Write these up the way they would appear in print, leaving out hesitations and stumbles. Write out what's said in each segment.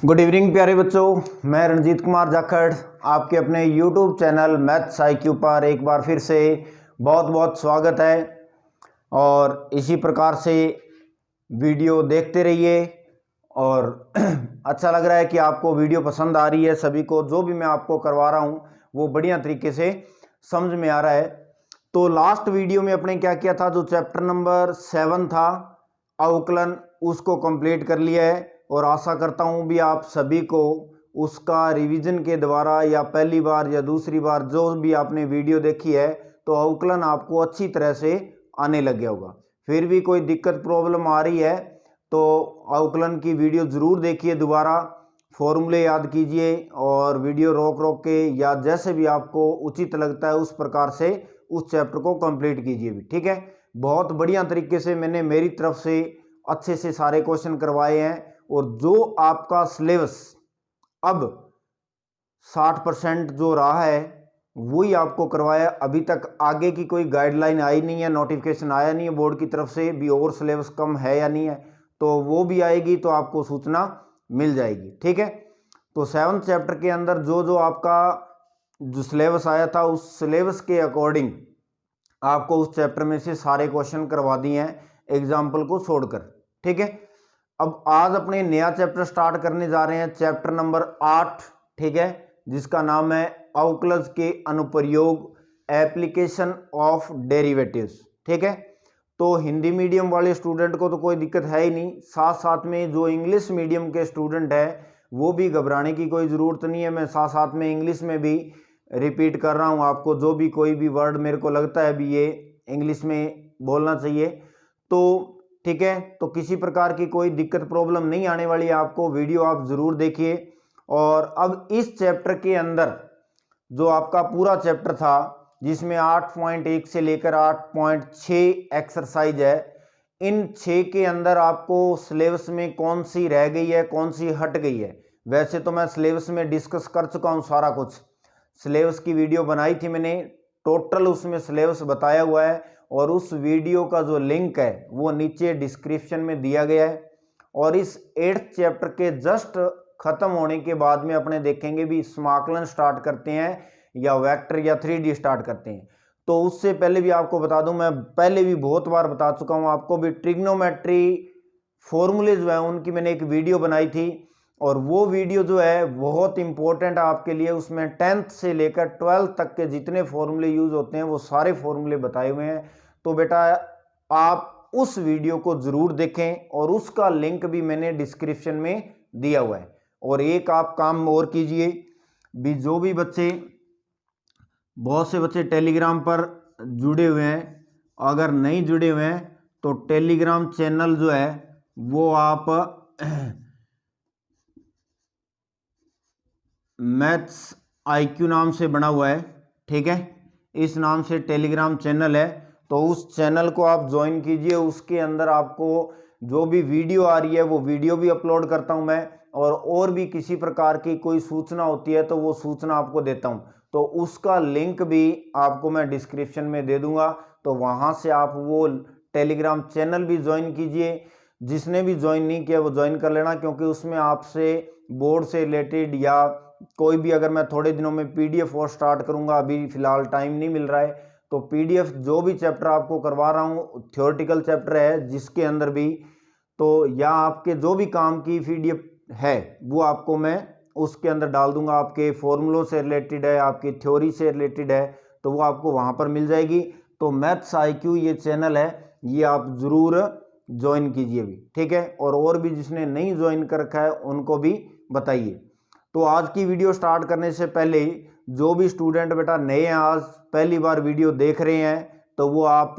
Good evening प्यारे बच्चों, मैं रणजीत कुमार जाखड़ आपके अपने यूट्यूब चैनल मैथ्स IQ पर एक बार फिर से बहुत बहुत स्वागत है। और इसी प्रकार से वीडियो देखते रहिए और अच्छा लग रहा है कि आपको वीडियो पसंद आ रही है। सभी को जो भी मैं आपको करवा रहा हूँ वो बढ़िया तरीके से समझ में आ रहा है। तो लास्ट वीडियो में अपने क्या किया था, जो चैप्टर नंबर 7 था अवकलन, उसको कंप्लीट कर लिया है। और आशा करता हूँ भी आप सभी को उसका रिवीजन के द्वारा या पहली बार या दूसरी बार जो भी आपने वीडियो देखी है तो अवकलन आपको अच्छी तरह से आने लग गया होगा। फिर भी कोई दिक्कत प्रॉब्लम आ रही है तो अवकलन की वीडियो ज़रूर देखिए, दोबारा फॉर्मूले याद कीजिए और वीडियो रोक रोक के या जैसे भी आपको उचित लगता है उस प्रकार से उस चैप्टर को कंप्लीट कीजिए भी, ठीक है। बहुत बढ़िया तरीके से मैंने मेरी तरफ से अच्छे से सारे क्वेश्चन करवाए हैं और जो आपका सिलेबस अब 60% जो रहा है वही आपको करवाया। अभी तक आगे की कोई गाइडलाइन आई नहीं है, नोटिफिकेशन आया नहीं है बोर्ड की तरफ से भी और सिलेबस कम है या नहीं है, तो वो भी आएगी तो आपको सूचना मिल जाएगी, ठीक है। तो 7th चैप्टर के अंदर जो जो आपका जो सिलेबस आया था उस सिलेबस के अकॉर्डिंग आपको उस चैप्टर में से सारे क्वेश्चन करवा दिए हैं एग्जाम्पल को छोड़कर, ठीक है। अब आज अपने नया चैप्टर स्टार्ट करने जा रहे हैं, चैप्टर नंबर 8, ठीक है, जिसका नाम है अवकलज के अनुप्रयोग, एप्लीकेशन ऑफ डेरिवेटिव्स, ठीक है। तो हिंदी मीडियम वाले स्टूडेंट को तो कोई दिक्कत है ही नहीं, साथ साथ में जो इंग्लिश मीडियम के स्टूडेंट है वो भी घबराने की कोई ज़रूरत नहीं है। मैं साथ साथ में इंग्लिश में भी रिपीट कर रहा हूँ आपको, जो भी कोई भी वर्ड मेरे को लगता है भी ये इंग्लिश में बोलना चाहिए तो ठीक है। तो किसी प्रकार की कोई दिक्कत प्रॉब्लम नहीं आने वाली है आपको, वीडियो आप ज़रूर देखिए। और अब इस चैप्टर के अंदर जो आपका पूरा चैप्टर था जिसमें 8.1 से लेकर 8.6 एक्सरसाइज है, इन 6 के अंदर आपको सिलेबस में कौन सी रह गई है कौन सी हट गई है। वैसे तो मैं सिलेबस में डिस्कस कर चुका हूँ सारा कुछ, सिलेबस की वीडियो बनाई थी मैंने, टोटल उसमें सिलेबस बताया हुआ है और उस वीडियो का जो लिंक है वो नीचे डिस्क्रिप्शन में दिया गया है। और इस 8th चैप्टर के जस्ट खत्म होने के बाद में अपने देखेंगे भी समाकलन स्टार्ट करते हैं या वेक्टर या 3D स्टार्ट करते हैं। तो उससे पहले भी आपको बता दूं, मैं पहले भी बहुत बार बता चुका हूं आपको भी, ट्रिग्नोमेट्री फॉर्मूले जो है उनकी मैंने एक वीडियो बनाई थी और वो वीडियो जो है बहुत इंपॉर्टेंट है आपके लिए। उसमें 10th से लेकर 12th तक के जितने फॉर्मूले यूज होते हैं वो सारे फॉर्मूले बताए हुए हैं। तो बेटा आप उस वीडियो को ज़रूर देखें और उसका लिंक भी मैंने डिस्क्रिप्शन में दिया हुआ है। और एक आप काम और कीजिए भी, जो भी बच्चे, बहुत से बच्चे टेलीग्राम पर जुड़े हुए हैं, अगर नहीं जुड़े हुए हैं तो टेलीग्राम चैनल जो है वो आप मैथ्स IQ नाम से बना हुआ है, ठीक है, इस नाम से टेलीग्राम चैनल है। तो उस चैनल को आप ज्वाइन कीजिए, उसके अंदर आपको जो भी वीडियो आ रही है वो वीडियो भी अपलोड करता हूं मैं, और भी किसी प्रकार की कोई सूचना होती है तो वो सूचना आपको देता हूं। तो उसका लिंक भी आपको मैं डिस्क्रिप्शन में दे दूंगा, तो वहां से आप वो टेलीग्राम चैनल भी ज्वाइन कीजिए। जिसने भी ज्वाइन नहीं किया वो ज्वाइन कर लेना, क्योंकि उसमें आपसे बोर्ड से रिलेटेड या कोई भी, अगर मैं थोड़े दिनों में PDF और स्टार्ट करूंगा, अभी फिलहाल टाइम नहीं मिल रहा है, तो PDF जो भी चैप्टर आपको करवा रहा हूँ थ्योरेटिकल चैप्टर है जिसके अंदर भी, तो या आपके जो भी काम की PDF है वो आपको मैं उसके अंदर डाल दूंगा। आपके फॉर्मूलों से रिलेटेड है, आपकी थ्योरी से रिलेटेड है, तो वो आपको वहाँ पर मिल जाएगी। तो मैथ्स IQ ये चैनल है, ये आप ज़रूर ज्वाइन कीजिए भी, ठीक है। और भी जिसने नहीं ज्वाइन कर रखा है उनको भी बताइए। तो आज की वीडियो स्टार्ट करने से पहले जो भी स्टूडेंट बेटा नए हैं, आज पहली बार वीडियो देख रहे हैं, तो वो आप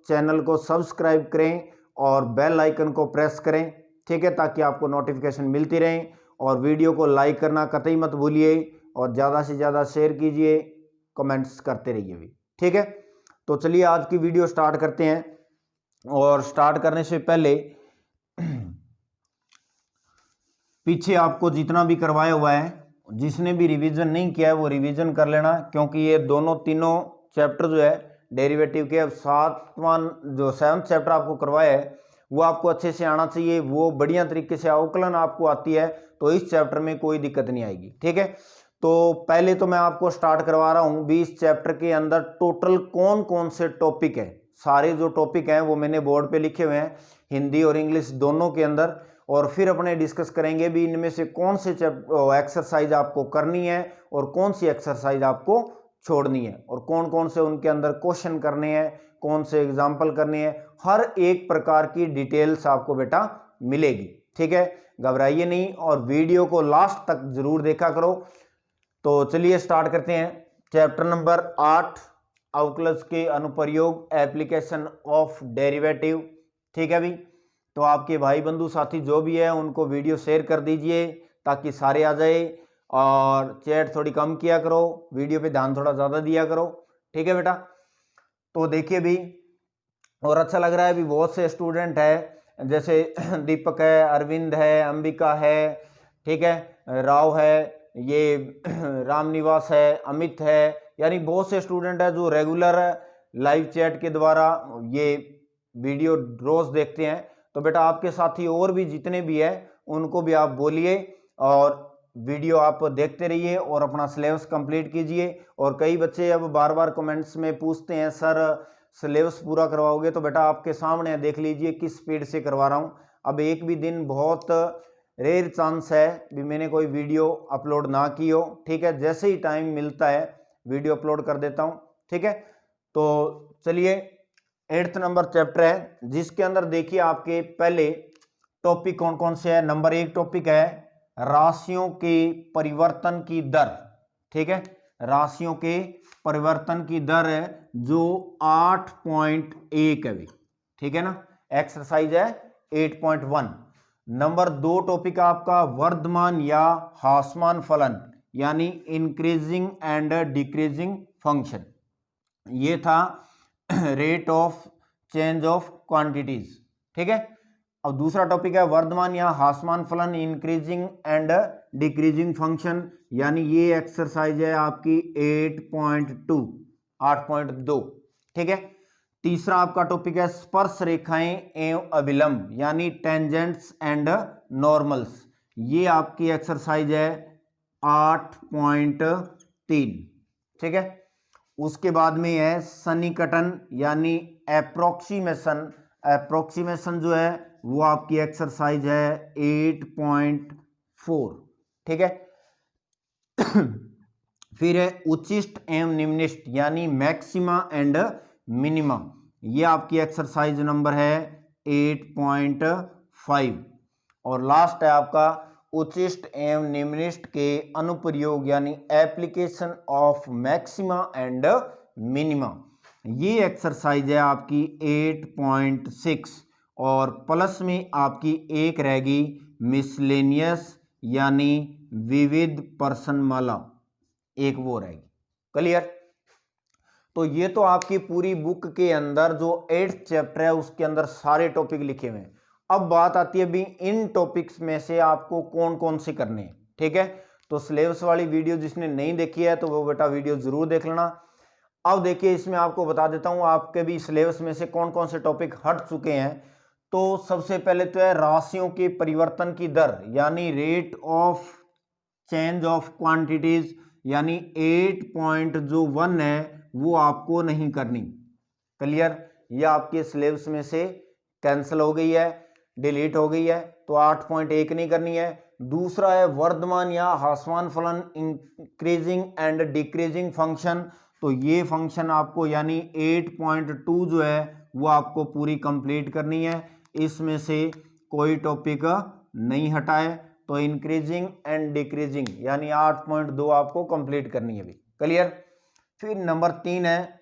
चैनल को सब्सक्राइब करें और बेल आइकन को प्रेस करें, ठीक है, ताकि आपको नोटिफिकेशन मिलती रहे। और वीडियो को लाइक करना कतई मत भूलिए और ज़्यादा से ज़्यादा शेयर कीजिए, कमेंट्स करते रहिए भी, ठीक है। तो चलिए आज की वीडियो स्टार्ट करते हैं। और स्टार्ट करने से पहले पीछे आपको जितना भी करवाया हुआ है, जिसने भी रिवीजन नहीं किया है वो रिवीजन कर लेना, क्योंकि ये दोनों तीनों चैप्टर जो है डेरिवेटिव के, अब 7वां जो 7th चैप्टर आपको करवाया है वो आपको अच्छे से आना चाहिए, वो बढ़िया तरीके से अवकलन आपको आती है, तो इस चैप्टर में कोई दिक्कत नहीं आएगी। ठीक है, तो पहले तो मैं आपको स्टार्ट करवा रहा हूँ भी इस चैप्टर के अंदर टोटल कौन कौन से टॉपिक है। सारे जो टॉपिक हैं वो मैंने बोर्ड पे लिखे हुए हैं, हिंदी और इंग्लिश दोनों के अंदर, और फिर अपने डिस्कस करेंगे भी इनमें से कौन से एक्सरसाइज आपको करनी है और कौन सी एक्सरसाइज आपको छोड़नी है, और कौन कौन से उनके अंदर क्वेश्चन करने हैं, कौन से एग्जाम्पल करने हैं, हर एक प्रकार की डिटेल्स आपको बेटा मिलेगी। ठीक है, घबराइए नहीं और वीडियो को लास्ट तक जरूर देखा करो। तो चलिए स्टार्ट करते हैं। चैप्टर नंबर 8 अवकलज के अनुप्रयोग, एप्लीकेशन ऑफ डेरिवेटिव। ठीक है भी, तो आपके भाई बंधु साथी जो भी है उनको वीडियो शेयर कर दीजिए ताकि सारे आ जाए, और चैट थोड़ी कम किया करो, वीडियो पे ध्यान थोड़ा ज़्यादा दिया करो। ठीक है बेटा, तो देखिए भी, और अच्छा लग रहा है भी, बहुत से स्टूडेंट है, जैसे दीपक है, अरविंद है, अंबिका है, ठीक है, राव है, ये रामनिवास है, अमित है, यानी बहुत से स्टूडेंट है जो रेगुलर लाइव चैट के द्वारा ये वीडियो रोज देखते हैं। तो बेटा आपके साथी और भी जितने भी है उनको भी आप बोलिए और वीडियो आप देखते रहिए और अपना सिलेबस कंप्लीट कीजिए। और कई बच्चे अब बार बार कमेंट्स में पूछते हैं सर सिलेबस पूरा करवाओगे, तो बेटा आपके सामने देख लीजिए किस स्पीड से करवा रहा हूँ। अब एक भी दिन बहुत रेयर चांस है भी मैंने कोई वीडियो अपलोड ना की हो। ठीक है, जैसे ही टाइम मिलता है वीडियो अपलोड कर देता हूँ। ठीक है, तो चलिए 8th नंबर चैप्टर है जिसके अंदर देखिए आपके पहले टॉपिक कौन कौन से है। नंबर 1 टॉपिक है राशियों के परिवर्तन की दर। ठीक है, राशियों के परिवर्तन की दर है जो 8.1 है। ठीक है ना, एक्सरसाइज है 8.1। नंबर 2 टॉपिक आपका वर्धमान या ह्रासमान फलन, यानी इंक्रीजिंग एंड डिक्रीजिंग फंक्शन। ये था rate of change of quantities. ठीक है, अब दूसरा टॉपिक है वर्धमान या ह्रासमान फलन, इंक्रीजिंग एंड डिक्रीजिंग फंक्शन, यानी ये एक्सरसाइज है आपकी 8.2 8.2। ठीक है, तीसरा आपका टॉपिक है स्पर्श रेखाएं एवं अभिलंब, यानी टेंजेंट्स एंड नॉर्मल्स। ये आपकी एक्सरसाइज है 8.3। ठीक है, उसके बाद में है सन्निकटन यानी एप्रोक्सीमेशन। एप्रोक्सीमेशन जो है वो आपकी एक्सरसाइज है 8.4। ठीक है, फिर है उच्चिष्ट एवं निम्निष्ट, यानी मैक्सिमा एंड मिनिमा। ये आपकी एक्सरसाइज नंबर है 8.5। और लास्ट है आपका उच्चिष्ट एवं निम्निष्ट के अनुप्रयोग, यानी application of maxima and minima. ये एक्सरसाइज है आपकी 8.6। और प्लस में आपकी एक रहेगी मिसलेनियस, यानी विविध प्रश्नमाला, एक वो रहेगी। क्लियर? तो ये तो आपकी पूरी बुक के अंदर जो 8th चैप्टर है उसके अंदर सारे टॉपिक लिखे हुए हैं। अब बात आती है भी इन टॉपिक्स में से आपको कौन कौन से करने हैं। ठीक है, तो सिलेबस वाली वीडियो जिसने नहीं देखी है तो वो बेटा वीडियो जरूर देख लेना। अब देखिए इसमें आपको बता देता हूं आपके भी सिलेबस में से कौन कौन से टॉपिक हट चुके हैं। तो सबसे पहले तो है राशियों के परिवर्तन की दर, यानी rate of change of quantities, यानी 8.1 है वो आपको नहीं करनी। क्लियर? ये आपके सिलेबस में से कैंसिल हो गई है, डिलीट हो गई है, तो 8.1 नहीं करनी है। दूसरा है वर्धमान या ह्रासमान फलन, इंक्रीजिंग एंड डिक्रीजिंग फंक्शन। तो ये फंक्शन आपको यानी 8.2 जो है वो आपको पूरी कंप्लीट करनी है। इसमें से कोई टॉपिक नहीं हटाए, तो इंक्रीजिंग एंड डिक्रीजिंग यानी 8.2 आपको कंप्लीट करनी है। क्लियर? फिर नंबर 3 है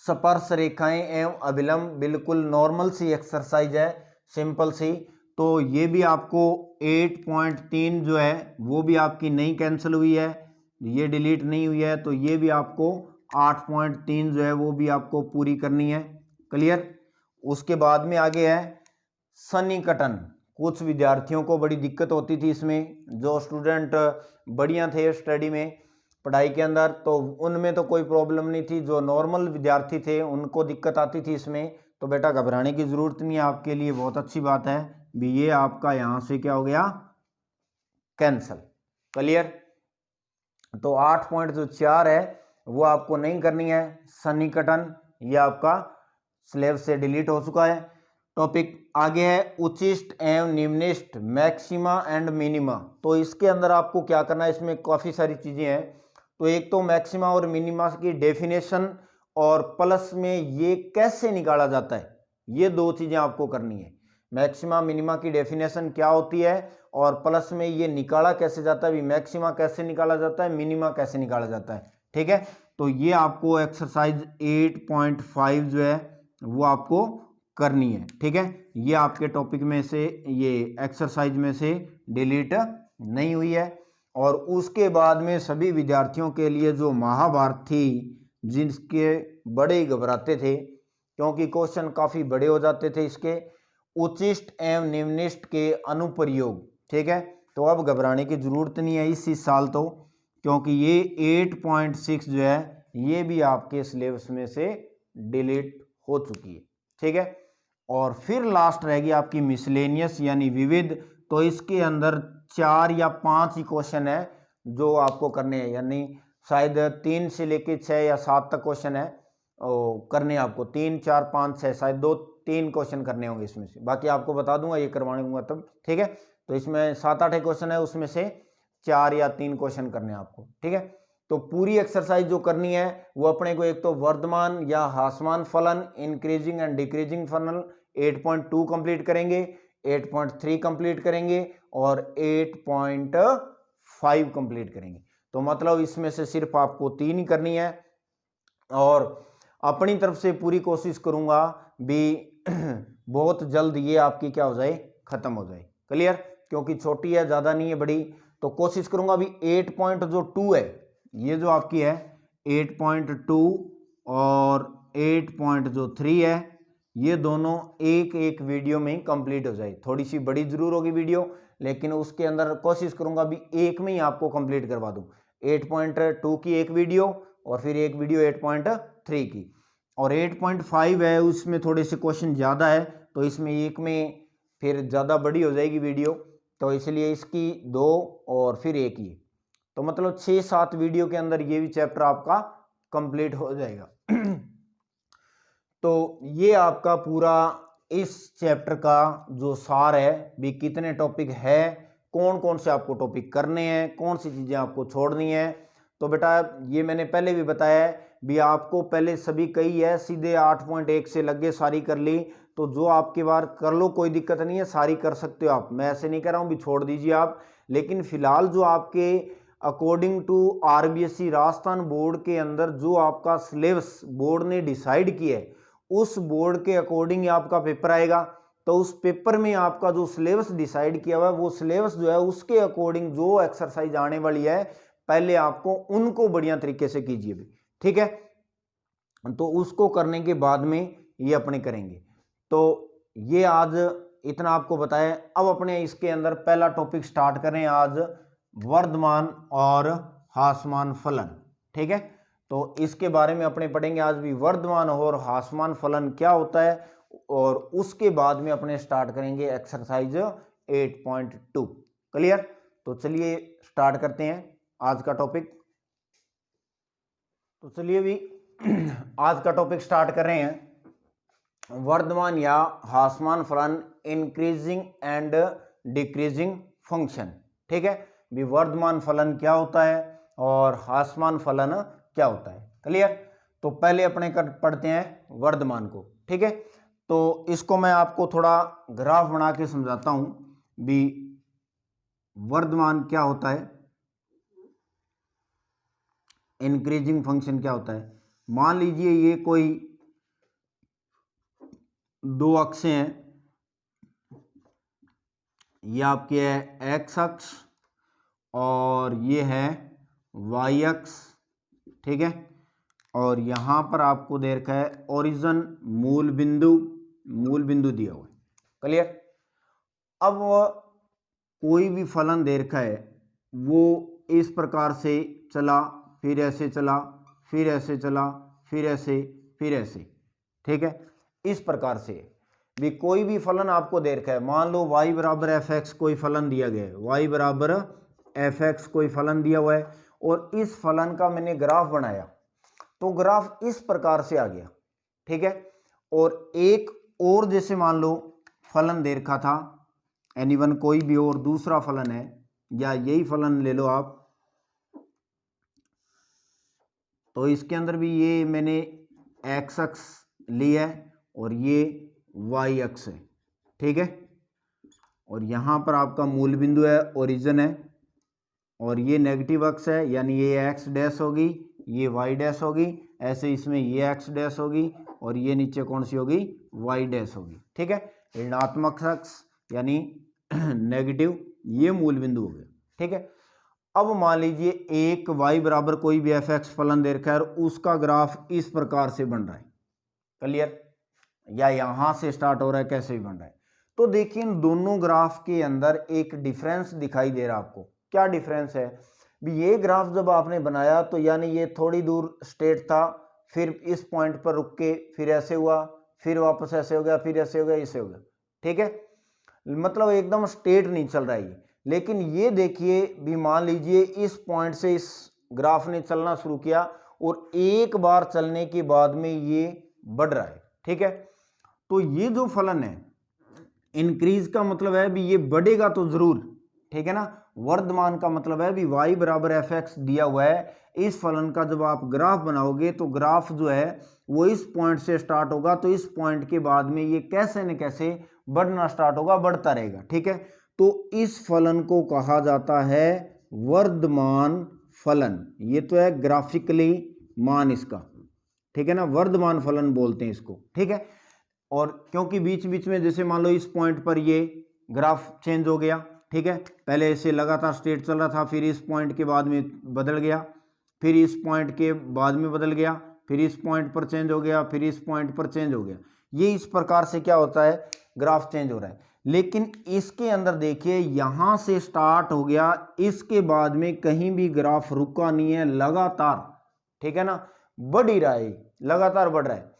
स्पर्श रेखाएं एवं अभिलंब, बिल्कुल नॉर्मल सी एक्सरसाइज है, सिंपल सी। तो ये भी आपको 8.3 जो है वो भी आपकी नहीं कैंसिल हुई है, ये डिलीट नहीं हुई है, तो ये भी आपको 8.3 जो है वो भी आपको पूरी करनी है। क्लियर? उसके बाद में आगे है सन्निकटन। कुछ विद्यार्थियों को बड़ी दिक्कत होती थी इसमें, जो स्टूडेंट बढ़िया थे स्टडी में, पढ़ाई के अंदर, तो उनमें तो कोई प्रॉब्लम नहीं थी। जो नॉर्मल विद्यार्थी थे उनको दिक्कत आती थी इसमें। तो बेटा घबराने की ज़रूरत नहीं है, आपके लिए बहुत अच्छी बात है भी, ये आपका यहाँ से क्या हो गया, कैंसल। क्लियर। तो 8 पॉइंट जो 4 है वो आपको नहीं करनी है, सन्निकटन ये आपका सिलेबस से डिलीट हो चुका है। टॉपिक आगे है उच्चिष्ट एवं निम्निष्ट, मैक्सिमा एंड मिनिमा। तो इसके अंदर आपको क्या करना है, इसमें काफ़ी सारी चीज़ें हैं। तो एक तो मैक्सिमा और मिनिमा की डेफिनेशन, और प्लस में ये कैसे निकाला जाता है, ये दो चीज़ें आपको करनी है। मैक्सिमा मिनिमा की डेफिनेशन क्या होती है, और प्लस में ये निकाला कैसे जाता है, भी मैक्सिमा कैसे निकाला जाता है, मिनिमा कैसे निकाला जाता है। ठीक है, तो ये आपको एक्सरसाइज 8.5 जो है वो आपको करनी है। ठीक है, ये आपके टॉपिक में से, ये एक्सरसाइज में से डिलीट नहीं हुई है। और उसके बाद में सभी विद्यार्थियों के लिए जो महाभारत थी, जिसके बड़े ही घबराते थे क्योंकि क्वेश्चन काफ़ी बड़े हो जाते थे इसके, उच्चिष्ट एवं निम्निष्ट के अनुप्रयोग। ठीक है, तो अब घबराने की ज़रूरत नहीं है इसी साल, तो क्योंकि ये 8.6 जो है ये भी आपके सिलेबस में से डिलीट हो चुकी है। ठीक है, और फिर लास्ट रहेगी आपकी मिसलेनियस यानी विविध। तो इसके अंदर 4 या 5 ही क्वेश्चन है जो आपको करने हैं, यानी शायद 3 से लेके 6 या 7 तक क्वेश्चन है करने आपको, 3 4 5 6 शायद 2-3 क्वेश्चन करने होंगे इसमें से, बाकी आपको बता दूंगा ये करवाने दूंगा तब। ठीक है, तो इसमें 7-8 क्वेश्चन है, उसमें से 4 या 3 क्वेश्चन करने हैं आपको। ठीक है, तो पूरी एक्सरसाइज जो करनी है वो अपने को एक तो वर्धमान या ह्रासमान फलन, इंक्रीजिंग एंड डिक्रीजिंग फलन 8.2 कंप्लीट करेंगे, 8.3 कंप्लीट करेंगे और 8.5 कंप्लीट करेंगे। तो मतलब इसमें से सिर्फ आपको 3 ही करनी है, और अपनी तरफ से पूरी कोशिश करूंगा भी बहुत जल्द ये आपकी क्या हो जाए, खत्म हो जाए। क्लियर, क्योंकि छोटी है, ज़्यादा नहीं है बड़ी, तो कोशिश करूंगा अभी 8.2 है, ये जो आपकी है 8.2 और 8.3 है, ये दोनों एक एक वीडियो में ही कंप्लीट हो जाए। थोड़ी सी बड़ी जरूर होगी वीडियो, लेकिन उसके अंदर कोशिश करूंगा अभी एक में ही आपको कंप्लीट करवा दूं। 8.2 की एक वीडियो और फिर एक वीडियो 8.3 की, और 8.5 है उसमें थोड़े से क्वेश्चन ज़्यादा है, तो इसमें एक में फिर ज़्यादा बड़ी हो जाएगी वीडियो, तो इसलिए इसकी 2 और फिर एक ही, तो मतलब 6-7 वीडियो के अंदर ये भी चैप्टर आपका कंप्लीट हो जाएगा। तो ये आपका पूरा इस चैप्टर का जो सार है भी, कितने टॉपिक है, कौन कौन से आपको टॉपिक करने हैं, कौन सी चीज़ें आपको छोड़नी है। तो बेटा ये मैंने पहले भी बताया है भी, आपको पहले सभी कही है, सीधे 8.1 से लगे सारी कर ली, तो जो आपके बार कर लो, कोई दिक्कत नहीं है, सारी कर सकते हो आप, मैं ऐसे नहीं कह रहा हूँ भी छोड़ दीजिए आप। लेकिन फिलहाल जो आपके according to RBSE Rajasthan board के अंदर जो आपका सिलेबस बोर्ड ने डिसाइड किया है, उस बोर्ड के अकॉर्डिंग आपका पेपर आएगा। तो उस पेपर में आपका जो सिलेबस डिसाइड किया हुआ है, वो सिलेबस जो है उसके अकॉर्डिंग जो एक्सरसाइज आने वाली है, पहले आपको उनको बढ़िया तरीके से कीजिए भी। ठीक है, तो उसको करने के बाद में ये अपने करेंगे। तो ये आज इतना आपको बताया। अब अपने इसके अंदर पहला टॉपिक स्टार्ट करें आज, वर्धमान और ह्रासमान फलन। ठीक है, तो इसके बारे में अपने पढ़ेंगे आज भी, वर्धमान और ह्रासमान फलन क्या होता है, और उसके बाद में अपने स्टार्ट करेंगे एक्सरसाइज 8.2। क्लियर, तो चलिए स्टार्ट करते हैं आज का टॉपिक। तो चलिए भी आज का टॉपिक स्टार्ट कर रहे हैं, वर्धमान या ह्रासमान फलन, इंक्रीजिंग एंड डिक्रीजिंग फंक्शन। ठीक है, भी वर्धमान फलन क्या होता है और ह्रासमान फलन क्या होता है। क्लियर, तो पहले अपने पढ़ते हैं वर्धमान को। ठीक है, तो इसको मैं आपको थोड़ा ग्राफ बना के समझाता हूं भी, वर्धमान क्या होता है, इंक्रीजिंग फंक्शन क्या होता है। मान लीजिए ये कोई दो अक्षें हैं, ये आपके है एक्स अक्ष और ये है वाई अक्ष। ठीक है, और यहाँ पर आपको दे रखा है ओरिजिन, मूल बिंदु दिया हुआ है। क्लियर, अब कोई भी फलन दे रखा है, वो इस प्रकार से चला, फिर ऐसे चला, फिर ऐसे चला, फिर ऐसे, फिर ऐसे। ठीक है, इस प्रकार से भी कोई भी फलन आपको दे रखा है, मान लो y बराबर एफ एक्स कोई फलन दिया गया है, y बराबर एफ एक्स कोई फलन दिया हुआ है और इस फलन का मैंने ग्राफ बनाया तो ग्राफ इस प्रकार से आ गया, ठीक है। और एक और जैसे मान लो फलन दे रखा था एनी1 कोई भी और दूसरा फलन है या यही फलन ले लो आप, तो इसके अंदर भी ये मैंने एक्स अक्ष लिया है और ये वाई अक्ष है, ठीक है। और यहाँ पर आपका मूल बिंदु है, ओरिजिन है, और ये नेगेटिव अक्ष है यानी ये एक्स डैश होगी, ये वाई डैश होगी, ऐसे इसमें ये एक्स डैश होगी और ये नीचे कौन सी होगी, वाई डैश होगी, ठीक है। ऋणात्मक अक्ष यानी नेगेटिव, ये मूल बिंदु हो गया, ठीक है। अब मान लीजिए एक y बराबर कोई भी एफ एक्स फलन दे रखा है और उसका ग्राफ इस प्रकार से बन रहा है, क्लियर, या यहां से स्टार्ट हो रहा है, कैसे भी बन रहा है। तो देखिए इन दोनों ग्राफ के अंदर एक डिफरेंस दिखाई दे रहा है आपको। क्या डिफरेंस है भी, ये ग्राफ जब आपने बनाया तो यानी ये थोड़ी दूर स्ट्रेट था, फिर इस पॉइंट पर रुक के फिर ऐसे हुआ, फिर वापस ऐसे हो गया, फिर ऐसे हो गया, ऐसे हो गया, ठीक है। मतलब एकदम स्ट्रेट नहीं चल रहा है ये। लेकिन ये देखिए भी मान लीजिए इस पॉइंट से इस ग्राफ ने चलना शुरू किया और एक बार चलने के बाद में ये बढ़ रहा है, ठीक है। तो ये जो फलन है इंक्रीज का मतलब है भी ये बढ़ेगा तो जरूर, ठीक है ना। वर्धमान का मतलब है भी y बराबर एफ एक्स दिया हुआ है, इस फलन का जब आप ग्राफ बनाओगे तो ग्राफ जो है वो इस पॉइंट से स्टार्ट होगा, तो इस पॉइंट के बाद में ये कैसे न कैसे बढ़ना स्टार्ट होगा, बढ़ता रहेगा, ठीक है। तो इस फलन को कहा जाता है वर्धमान फलन। ये तो है ग्राफिकली मान इसका, ठीक है ना, वर्धमान फलन बोलते हैं इसको, ठीक है। और क्योंकि बीच बीच में जैसे मान लो इस पॉइंट पर ये ग्राफ चेंज हो गया, ठीक है, पहले ऐसे लगातार स्ट्रेट चल रहा था, फिर इस पॉइंट के बाद में बदल गया, फिर इस पॉइंट के बाद में बदल गया, फिर इस पॉइंट पर चेंज हो गया, फिर इस पॉइंट पर चेंज हो गया। ये इस प्रकार से क्या होता है, ग्राफ चेंज हो रहा है। लेकिन इसके अंदर देखिए यहां से स्टार्ट हो गया, इसके बाद में कहीं भी ग्राफ रुका नहीं है, लगातार, ठीक है ना, बढ़ ही रहा है, लगातार बढ़ रहा है।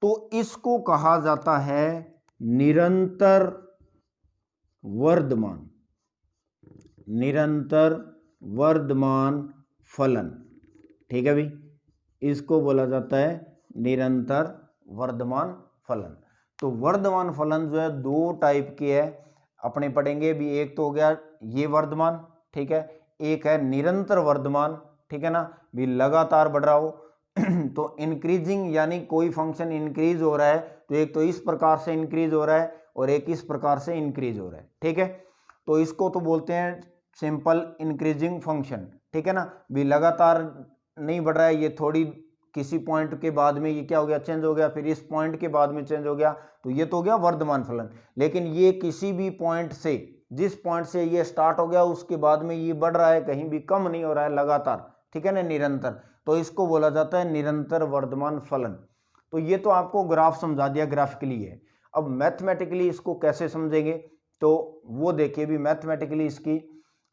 तो इसको कहा जाता है निरंतर वर्धमान, निरंतर वर्धमान फलन, ठीक है भाई, इसको बोला जाता है निरंतर वर्धमान फलन। तो वर्धमान फलन जो है दो टाइप के है, अपने पढ़ेंगे भी, एक तो हो गया ये वर्धमान, ठीक है, एक है निरंतर वर्धमान, ठीक है ना, भी लगातार बढ़ रहा हो। तो इंक्रीजिंग यानी कोई फंक्शन इंक्रीज हो रहा है तो एक तो इस प्रकार से इंक्रीज हो रहा है और एक इस प्रकार से इंक्रीज हो रहा है, ठीक है। तो इसको तो बोलते हैं सिंपल इंक्रीजिंग फंक्शन, ठीक है ना, भी लगातार नहीं बढ़ रहा है, ये थोड़ी किसी पॉइंट के बाद में ये क्या हो गया, चेंज हो गया, फिर इस पॉइंट के बाद में चेंज हो गया, तो ये तो हो गया वर्धमान फलन। लेकिन ये किसी भी पॉइंट से, जिस पॉइंट से ये स्टार्ट हो गया उसके बाद में ये बढ़ रहा है, कहीं भी कम नहीं हो रहा है, लगातार, ठीक है ना, निरंतर, तो इसको बोला जाता है निरंतर वर्धमान फलन। तो ये तो आपको ग्राफ समझा दिया, ग्राफिकली है। अब मैथमेटिकली इसको कैसे समझेंगे, तो वो देखिए भी मैथमेटिकली इसकी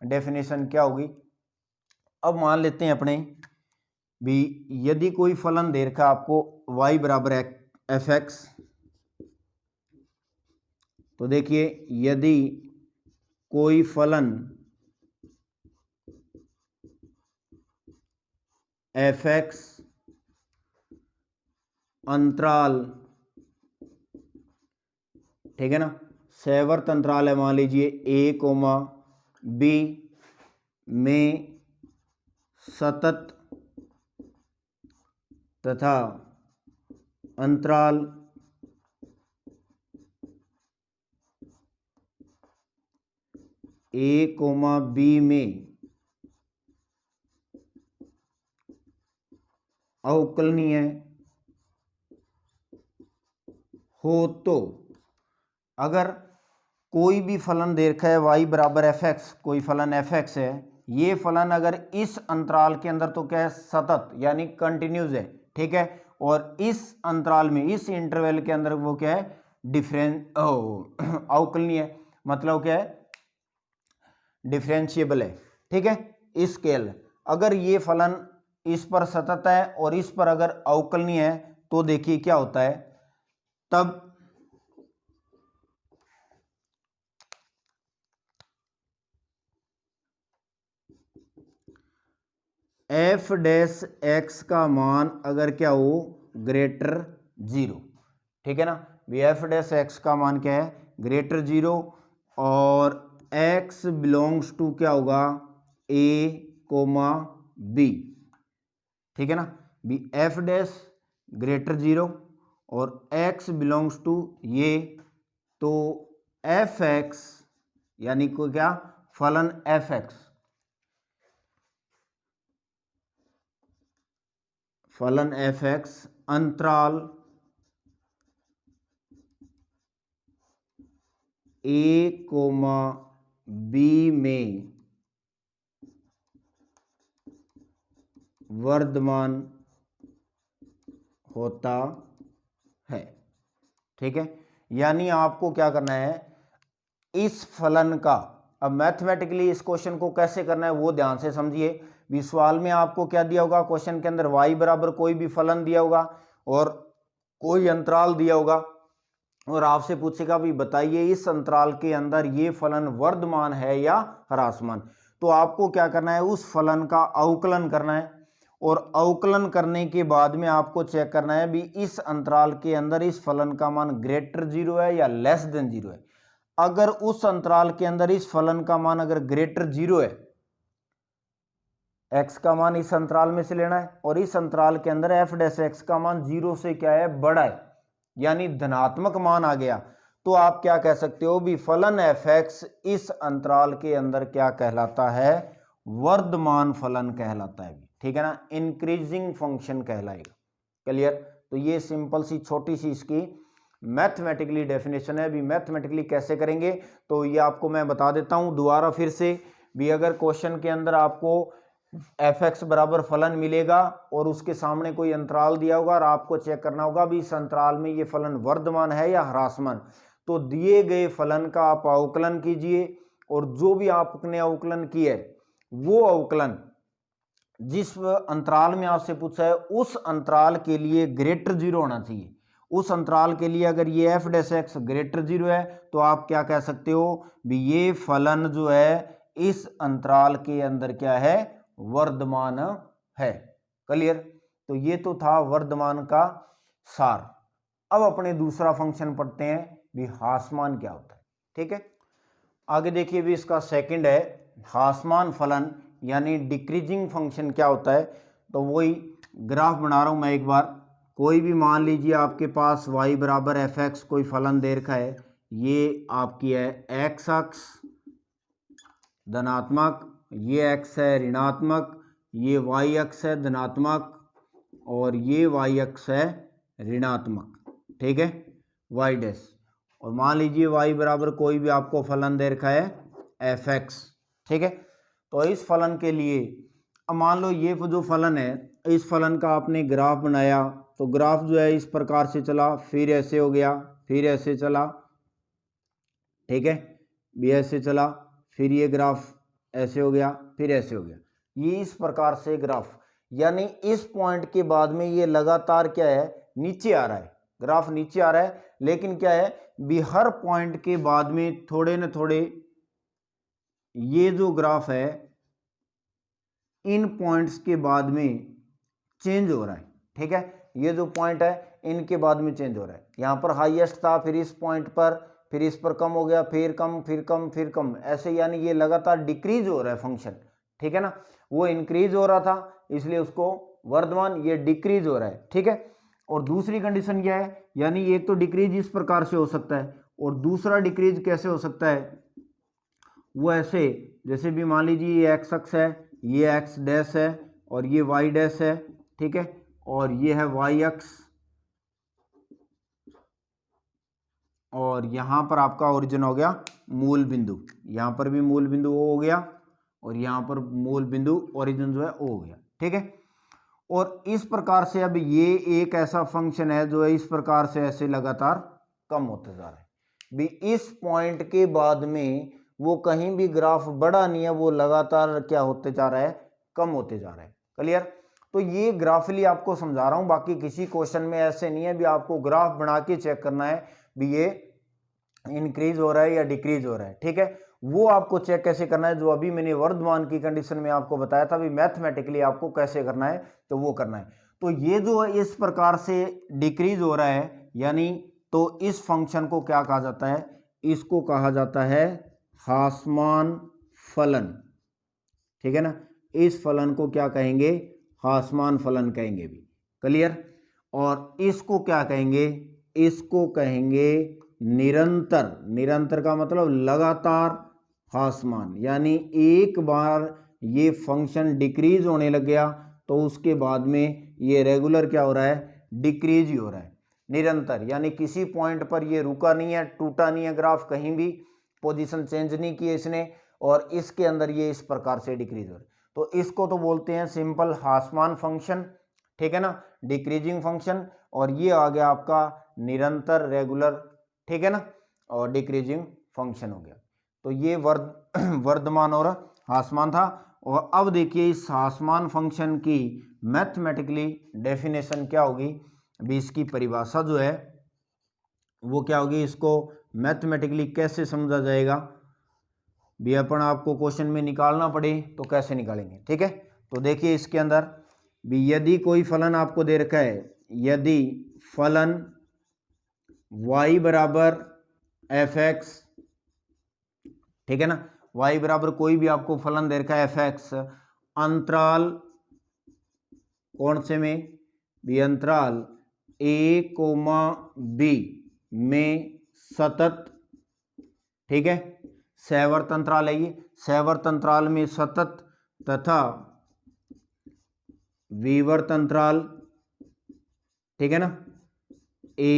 डेफिनेशन क्या होगी। अब मान लेते हैं अपने भी, यदि कोई फलन दे रखा आपको y बराबर एफ एक्स, तो देखिए यदि कोई फलन एफ एक्स अंतराल, ठीक है ना, सैवर्त अंतराल है, मान लीजिए a, b में सतत तथा अंतराल a, b में अवकलनीय हो, तो अगर कोई भी फलन दे रखा है y बराबर एफ एक्स, कोई फलन एफ एक्स है, ये फलन अगर इस अंतराल के अंदर तो क्या है, सतत यानी कंटिन्यूज है, ठीक है, और इस अंतराल में, इस इंटरवल के अंदर वो क्या है, अवकलनीय है, मतलब क्या है, डिफरेंशिएबल है, ठीक है, स्केल। अगर ये फलन इस पर सतत है और इस पर अगर अवकलनीय है तो देखिए क्या होता है, तब एफ डैश एक्स का मान अगर क्या हो ग्रेटर जीरो, ठीक है ना, भी एफ डैश एक्स का मान क्या है ग्रेटर जीरो, और एक्स बिलोंग्स टू क्या होगा ए कोमा बी, ठीक है ना, B F dash greater zero और एक्स बिलोंग्स टू ये, तो एफ एक्स यानी को क्या फलन एफ एक्स, फलन एफ एक्स अंतराल ए कोमा बी में वर्धमान होता है, ठीक है। यानी आपको क्या करना है इस फलन का, अब मैथमेटिकली इस क्वेश्चन को कैसे करना है वो ध्यान से समझिए। भी सवाल में आपको क्या दिया होगा, क्वेश्चन के अंदर y बराबर कोई भी फलन दिया होगा और कोई अंतराल दिया होगा और आपसे पूछेगा भी बताइए इस अंतराल के अंदर ये फलन वर्धमान है या ह्रासमान। तो आपको क्या करना है उस फलन का अवकलन करना है और अवकलन करने के बाद में आपको चेक करना है भी इस अंतराल के अंदर इस फलन का मान ग्रेटर जीरो है या लेस देन जीरो है। अगर उस अंतराल के अंदर इस फलन का मान अगर ग्रेटर जीरो है, एक्स का मान इस अंतराल में से लेना है और इस अंतराल के अंदर एफ डैश एक्स का मान जीरो से क्या है बड़ा है यानी धनात्मक मान आ गया, तो आप क्या कह सकते हो भी फलन एफ एक्स इस अंतराल के अंदर क्या कहलाता है वर्धमान फलन कहलाता है, ठीक है ना, इंक्रीजिंग फंक्शन कहलाएगा। क्लियर। तो ये सिंपल सी छोटी सी इसकी मैथमेटिकली डेफिनेशन है। भी मैथमेटिकली कैसे करेंगे तो ये आपको मैं बता देता हूं दोबारा फिर से। भी अगर क्वेश्चन के अंदर आपको एफ एक्स बराबर फलन मिलेगा और उसके सामने कोई अंतराल दिया होगा और आपको चेक करना होगा भी इस अंतराल में ये फलन वर्धमान है या ह्रासमान, तो दिए गए फलन का आप अवकलन कीजिए और जो भी आपने अवकलन किया है वो अवकलन जिस अंतराल में आपसे पूछा है उस अंतराल के लिए ग्रेटर जीरो होना चाहिए। उस अंतराल के लिए अगर ये F dash x greater zero है तो आप क्या कह सकते हो भी ये फलन जो है इस अंतराल के अंदर क्या है वर्धमान है। क्लियर। तो ये तो था वर्धमान का सार। अब अपने दूसरा फंक्शन पढ़ते हैं भी ह्रासमान क्या होता है। ठीक है, आगे देखिए भी इसका सेकंड है ह्रासमान फलन यानी डिक्रीजिंग फंक्शन क्या होता है। तो वही ग्राफ बना रहा हूं मैं एक बार। कोई भी मान लीजिए आपके पास y बराबर एफ एक्स कोई फलन दे रखा है, ये आपकी है एक्स अक्ष धनात्मक, ये x है ऋणात्मक, ये y अक्ष है धनात्मक और ये y अक्ष है ऋणात्मक। ठीक है, y डैश। और मान लीजिए y बराबर कोई भी आपको फलन दे रखा है एफ एक्स। ठीक है, तो इस फलन के लिए अब मान लो ये जो फलन है इस फलन का आपने ग्राफ बनाया, तो ग्राफ जो है इस प्रकार से चला, फिर ऐसे हो गया, फिर ऐसे चला, ठीक है, भी ऐसे चला, फिर ये ग्राफ ऐसे हो गया, फिर ऐसे हो गया, ये इस प्रकार से ग्राफ यानी इस पॉइंट के बाद में ये लगातार क्या है नीचे आ रहा है, ग्राफ नीचे आ रहा है। लेकिन क्या है भी हर पॉइंट के बाद में थोड़े न थोड़े ये जो ग्राफ है इन पॉइंट्स के बाद में चेंज हो रहा है। ठीक है, ये जो पॉइंट है इनके बाद में चेंज हो रहा है। यहाँ पर हाईएस्ट था, फिर इस पॉइंट पर, फिर इस पर कम हो गया, फिर कम, फिर कम, फिर कम, ऐसे यानी ये लगातार डिक्रीज हो रहा है फंक्शन। ठीक है ना, वो इंक्रीज हो रहा था इसलिए उसको वर्धमान, ये डिक्रीज हो रहा है। ठीक है, और दूसरी कंडीशन क्या है यानी एक तो डिक्रीज इस प्रकार से हो सकता है और दूसरा डिक्रीज कैसे हो सकता है वो ऐसे, जैसे भी मान लीजिए ये एक्स अक्ष है, ये एक्स डैश है और ये वाई डैश है। ठीक है, और ये है वाई अक्ष और यहाँ पर आपका ओरिजिन हो गया मूल बिंदु, यहाँ पर भी मूल बिंदु ओ हो गया और यहाँ पर मूल बिंदु ओरिजिन जो है ओ हो गया। ठीक है, और इस प्रकार से अब ये एक ऐसा फंक्शन है जो है इस प्रकार से ऐसे लगातार कम होते जा रहा है। भी इस पॉइंट के बाद में वो कहीं भी ग्राफ बढ़ा नहीं है, वो लगातार क्या होते जा रहा है कम होते जा रहा है। क्लियर। तो ये ग्राफली आपको समझा रहा हूं, बाकी किसी क्वेश्चन में ऐसे नहीं है भी आपको ग्राफ बना के चेक करना है भी ये इंक्रीज हो रहा है या डिक्रीज हो रहा है, ठीक है। वो आपको चेक कैसे करना है, जो अभी मैंने वर्तमान की कंडीशन में आपको बताया था भी मैथमेटिकली आपको कैसे करना है, तो वो करना है। तो ये जो इस प्रकार से डिक्रीज हो रहा है यानी, तो इस फंक्शन को क्या कहा जाता है, इसको कहा जाता है हासमान फलन, ठीक है ना। इस फलन को क्या कहेंगे, हासमान फलन कहेंगे भी, क्लियर। और इसको क्या कहेंगे, इसको कहेंगे निरंतर। निरंतर का मतलब लगातार हासमान, यानी एक बार ये फंक्शन डिक्रीज होने लग गया तो उसके बाद में ये रेगुलर क्या हो रहा है, डिक्रीज ही हो रहा है निरंतर, यानी किसी पॉइंट पर ये रुका नहीं है, टूटा नहीं है ग्राफ, कहीं भी पोजीशन चेंज नहीं की है इसने, और इसके अंदर ये इस प्रकार से डिक्रीज हो रहा है। तो इसको तो बोलते हैं सिंपल हासमान फंक्शन, ठीक है ना, डिक्रीजिंग फंक्शन। और ये आ गया आपका निरंतर रेगुलर, ठीक है ना, और डिक्रीजिंग फंक्शन हो गया। तो ये वर्धमान और हासमान था। और अब देखिए इस हासमान फंक्शन की मैथमेटिकली डेफिनेशन क्या होगी, अभी इसकी परिभाषा जो है वो क्या होगी, इसको मैथमेटिकली कैसे समझा जाएगा भी अपन आपको क्वेश्चन में निकालना पड़े तो कैसे निकालेंगे, ठीक है। तो देखिए इसके अंदर भी यदि कोई फलन आपको दे रखा है, यदि फलन y बराबर एफ एक्स, ठीक है ना, y बराबर कोई भी आपको फलन दे रखा है एफ एक्स, अंतराल कौन से में भी, अंतराल a, b में सतत, ठीक है, सैवर्त अंतराल है ये, सैवर्त अंतराल में सतत तथा विवर्त अंतराल, ठीक है ना, a,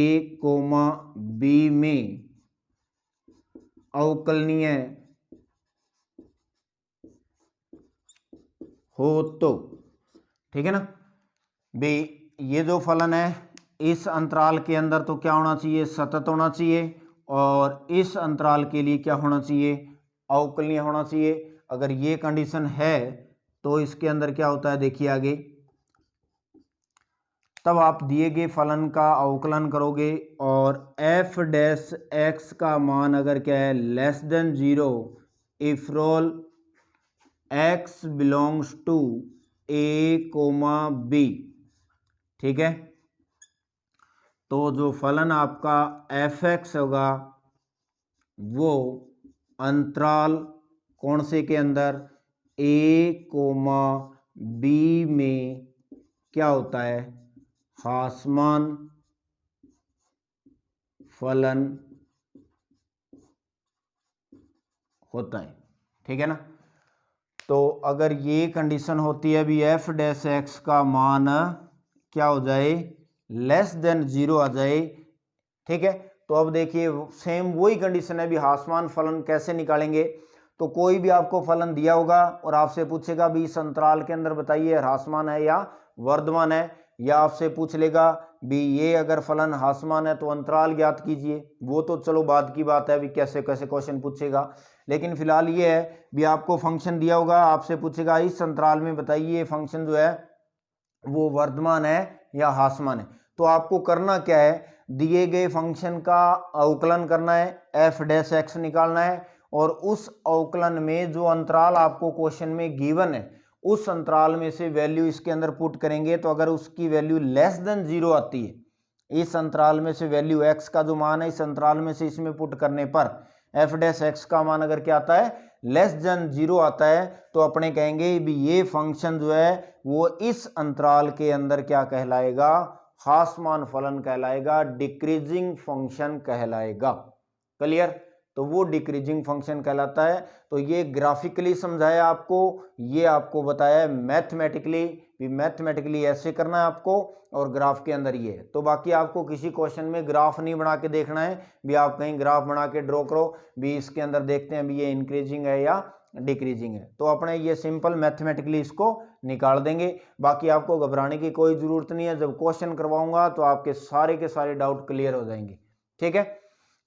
b में अवकलनीय हो तो, ठीक है ना। बे ये जो फलन है इस अंतराल के अंदर तो क्या होना चाहिए, सतत होना चाहिए, और इस अंतराल के लिए क्या होना चाहिए, अवकलनीय होना चाहिए। अगर ये कंडीशन है तो इसके अंदर क्या होता है, देखिए आगे, तब आप दिए गए फलन का अवकलन करोगे और एफ डैश एक्स का मान अगर क्या है less than 0 if Rolle X belongs to A, B, ठीक है। तो जो फलन आपका एफ एक्स होगा वो अंतराल कौन से के अंदर, ए, बी में क्या होता है, हासमान फलन होता है, ठीक है ना। तो अगर ये कंडीशन होती है भी एफ डैश एक्स का मान क्या हो जाए, लेस देन 0 आ जाए, ठीक है। तो अब देखिए सेम वही कंडीशन है भी, हासमान फलन कैसे निकालेंगे। तो कोई भी आपको फलन दिया होगा और आपसे पूछेगा भी इस अंतराल के अंदर बताइए हासमान है या वर्धमान है, या आपसे पूछ लेगा भी ये अगर फलन हासमान है तो अंतराल ज्ञात कीजिए। वो तो चलो बाद की बात है भी कैसे कैसे क्वेश्चन पूछेगा, लेकिन फिलहाल ये है भी आपको फंक्शन दिया होगा, आपसे पूछेगा इस अंतराल में बताइए ये फंक्शन जो है वो वर्धमान है या हासमान है। तो आपको करना क्या है, दिए गए फंक्शन का अवकलन करना है, एफ डैश एक्स निकालना है, और उस अवकलन में जो अंतराल आपको क्वेश्चन में गिवन है उस अंतराल में से वैल्यू इसके अंदर पुट करेंगे। तो अगर उसकी वैल्यू लेस देन 0 आती है, इस अंतराल में से वैल्यू एक्स का जो मान है इस अंतराल में से इसमें पुट करने पर एफ डैश एक्स का मान अगर क्या आता है, लेस देन 0 आता है, तो अपने कहेंगे भी ये फंक्शन जो है वो इस अंतराल के अंदर क्या कहलाएगा, हासमान फलन कहलाएगा, डिक्रीजिंग फंक्शन कहलाएगा, क्लियर। तो वो डिक्रीजिंग फंक्शन कहलाता है। तो ये ग्राफिकली समझाया आपको, ये आपको बताया मैथमेटिकली भी, मैथमेटिकली ऐसे करना है आपको, और ग्राफ के अंदर ये है। तो बाकी आपको किसी क्वेश्चन में ग्राफ नहीं बना के देखना है भी, आप कहीं ग्राफ बना के ड्रॉ करो भी, इसके अंदर देखते हैं भी ये इंक्रीजिंग है या डिक्रीजिंग है। तो अपने ये सिंपल मैथमेटिकली इसको निकाल देंगे। बाकी आपको घबराने की कोई ज़रूरत नहीं है, जब क्वेश्चन करवाऊंगा तो आपके सारे के सारे डाउट क्लियर हो जाएंगे, ठीक है।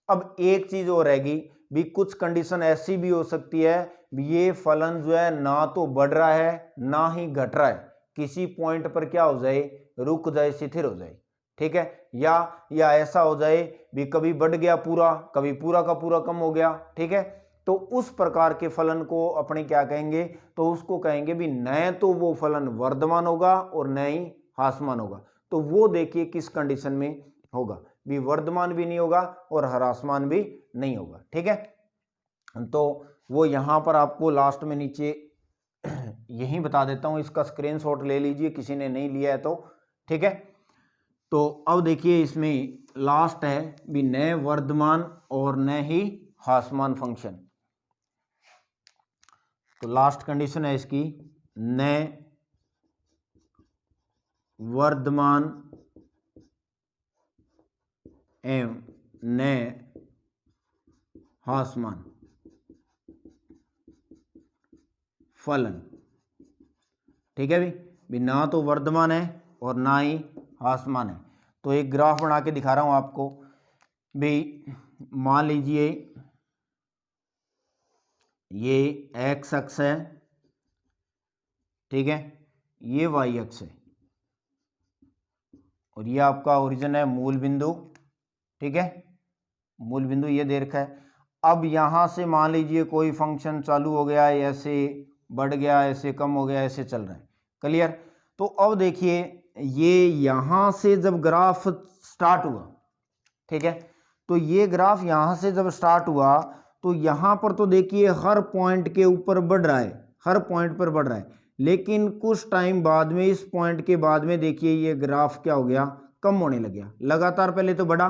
अब एक चीज और रहेगी भी, कुछ कंडीशन ऐसी भी हो सकती है भी ये फलन जो है ना तो बढ़ रहा है ना ही घट रहा है, किसी पॉइंट पर क्या हो जाए, रुक जाए, शिथिल हो जाए, ठीक है। या ऐसा हो जाए भी कभी बढ़ गया पूरा, कभी पूरा का पूरा कम हो गया, ठीक है। तो उस प्रकार के फलन को अपने क्या कहेंगे, तो उसको कहेंगे भी न तो वो फलन वर्धमान होगा और न ही ह्रासमान होगा। तो वो देखिए किस कंडीशन में होगा, भी वर्धमान भी नहीं होगा और ह्रासमान भी नहीं होगा, ठीक है। तो वो यहां पर आपको लास्ट में नीचे यही बता देता हूं, इसका स्क्रीनशॉट ले लीजिए किसी ने नहीं लिया है तो, ठीक है। तो अब देखिए इसमें लास्ट है भी न वर्धमान और न ही ह्रासमान फंक्शन। तो लास्ट कंडीशन है इसकी न वर्धमान एवं न ह्रासमान फलन, ठीक है भी ना तो वर्धमान है और ना ही ह्रासमान है। तो एक ग्राफ बना के दिखा रहा हूं आपको भी, मान लीजिए ये एक्स अक्ष है, ठीक है, ये वाई अक्ष है और ये आपका ओरिजिन है मूल बिंदु, ठीक है, मूल बिंदु ये दे रखा है। अब यहां से मान लीजिए कोई फंक्शन चालू हो गया, ऐसे बढ़ गया, ऐसे कम हो गया, ऐसे चल रहा है, क्लियर। तो अब देखिए ये यहां से जब ग्राफ स्टार्ट हुआ, ठीक है, तो ये ग्राफ यहां से जब स्टार्ट हुआ तो यहां पर तो देखिए हर पॉइंट के ऊपर बढ़ रहा है, हर पॉइंट पर बढ़ रहा है, लेकिन कुछ टाइम बाद में इस पॉइंट के बाद में देखिए ये ग्राफ क्या हो गया, कम होने लग गया। लगातार पहले तो बढ़ा,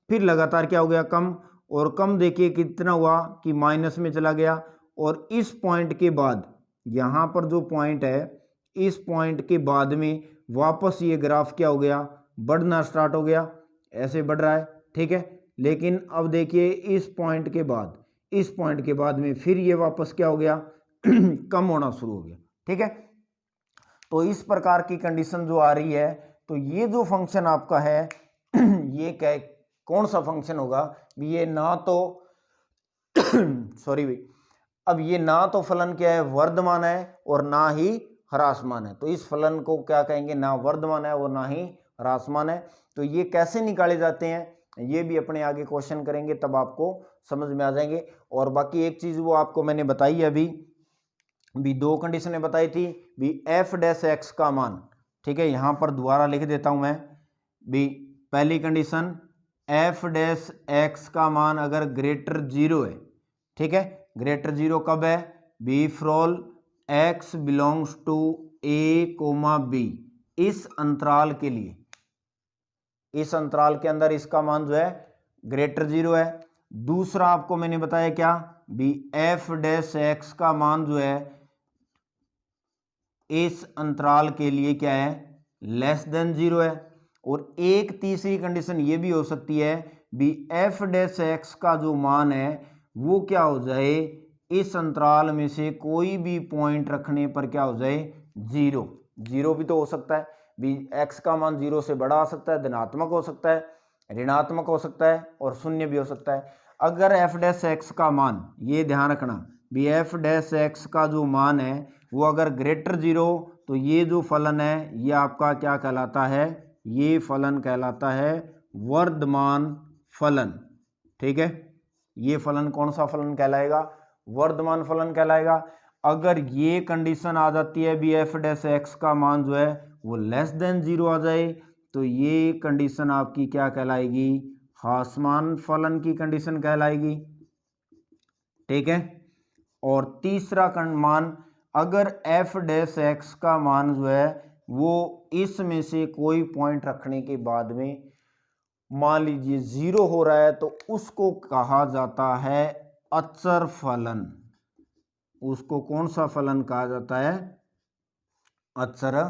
फिर लगातार क्या हो गया, कम, और कम देखिए कितना हुआ कि माइनस में चला गया। और इस पॉइंट के बाद यहाँ पर जो पॉइंट है, इस पॉइंट के बाद में वापस ये ग्राफ क्या हो गया, बढ़ना स्टार्ट हो गया, ऐसे बढ़ रहा है, ठीक है। लेकिन अब देखिए इस पॉइंट के बाद, इस पॉइंट के बाद में फिर ये वापस क्या हो गया कम होना शुरू हो गया, ठीक है। तो इस प्रकार की कंडीशन जो आ रही है, तो ये जो फंक्शन आपका है ये क्या, कौन सा फंक्शन होगा, ये ना तो सॉरी भाई, अब ये ना तो फलन क्या है, वर्धमान है और ना ही ह्रासमान है। तो इस फलन को क्या कहेंगे, ना वर्धमान है और ना ही ह्रासमान है। तो ये कैसे निकाले जाते हैं, ये भी अपने आगे क्वेश्चन करेंगे, तब आपको समझ में आ जाएंगे। और बाकी एक चीज वो आपको मैंने बताई अभी भी, दो कंडीशनें बताई थी भी एफ डैश एक्स का मान, ठीक है, यहां पर दोबारा लिख देता हूं मैं भी। पहली कंडीशन एफ डैश एक्स का मान अगर ग्रेटर जीरो है, ठीक है, ग्रेटर जीरो कब है, B for X belongs to A comma B, इस अंतराल के लिए, इस अंतराल के अंदर इसका मान जो है ग्रेटर जीरो है। दूसरा आपको मैंने बताया क्या, बी एफ डैश एक्स का मान जो है इस अंतराल के लिए क्या है, लेस देन जीरो है। और एक तीसरी कंडीशन ये भी हो सकती है बी एफ डैश एक्स का जो मान है वो क्या हो जाए, इस अंतराल में से कोई भी पॉइंट रखने पर क्या हो जाए, जीरो। जीरो भी तो हो सकता है भी, एक्स का मान जीरो से बड़ा आ सकता है, धनात्मक हो सकता है, ऋणात्मक हो सकता है और शून्य भी हो सकता है। अगर एफ डैश एक्स का मान, ये ध्यान रखना भी, एफ डैश एक्स का जो मान है वो अगर ग्रेटर जीरो, तो ये जो फलन है ये आपका क्या कहलाता है, ये फलन कहलाता है वर्धमान फलन, ठीक है। ये फलन कौन सा फलन कहलाएगा, वर्धमान फलन कहलाएगा। अगर ये कंडीशन आ जाती है बी एफ डैश एक्स का मान जो है वो लेस देन जीरो आ जाए, तो ये कंडीशन आपकी क्या कहलाएगी, ह्रासमान फलन की कंडीशन कहलाएगी, ठीक है। और तीसरा मान, अगर एफ डैश एक्स का मान जो है वो इसमें से कोई पॉइंट रखने के बाद में मान लीजिए जीरो हो रहा है, तो उसको कहा जाता है अचर फलन। उसको कौन सा फलन कहा जाता है, अचर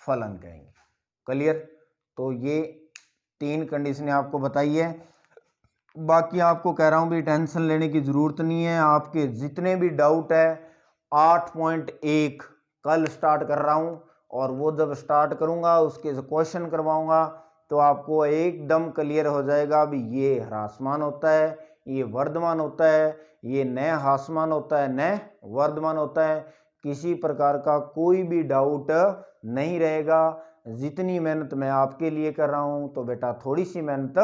फलन कहेंगे, क्लियर। तो ये तीन कंडीशनें आपको बताई है। बाकी आपको कह रहा हूं भी टेंशन लेने की जरूरत नहीं है, आपके जितने भी डाउट है 8.1 कल स्टार्ट कर रहा हूं, और वो जब स्टार्ट करूंगा उसके क्वेश्चन करवाऊंगा तो आपको एकदम क्लियर हो जाएगा भी ये ह्रासमान होता है, ये वर्धमान होता है, ये न ह्रासमान होता है, न वर्धमान होता है। किसी प्रकार का कोई भी डाउट नहीं रहेगा। जितनी मेहनत मैं आपके लिए कर रहा हूं तो बेटा थोड़ी सी मेहनत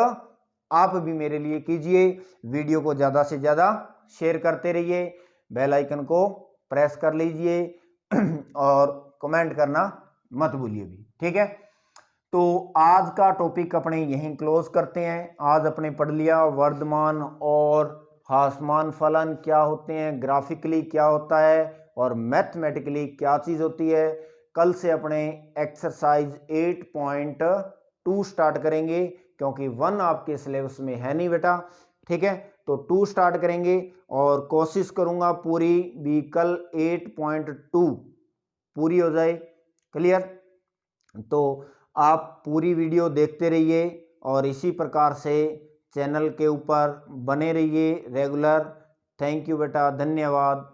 आप भी मेरे लिए कीजिए। वीडियो को ज़्यादा से ज़्यादा शेयर करते रहिए, बेल आइकन को प्रेस कर लीजिए और कमेंट करना मत भूलिए भी, ठीक है। तो आज का टॉपिक अपने यहीं क्लोज करते हैं। आज अपने पढ़ लिया वर्धमान और ह्रासमान फलन क्या होते हैं, ग्राफिकली क्या होता है और मैथमेटिकली क्या चीज़ होती है। कल से अपने एक्सरसाइज 8.2 स्टार्ट करेंगे, क्योंकि 1 आपके सिलेबस में है नहीं बेटा, ठीक है। तो 2 स्टार्ट करेंगे और कोशिश करूंगा पूरी भी कल 8.2 पूरी हो जाए। क्लियर? तो आप पूरी वीडियो देखते रहिए और इसी प्रकार से चैनल के ऊपर बने रहिए रेगुलर। थैंक यू बेटा, धन्यवाद।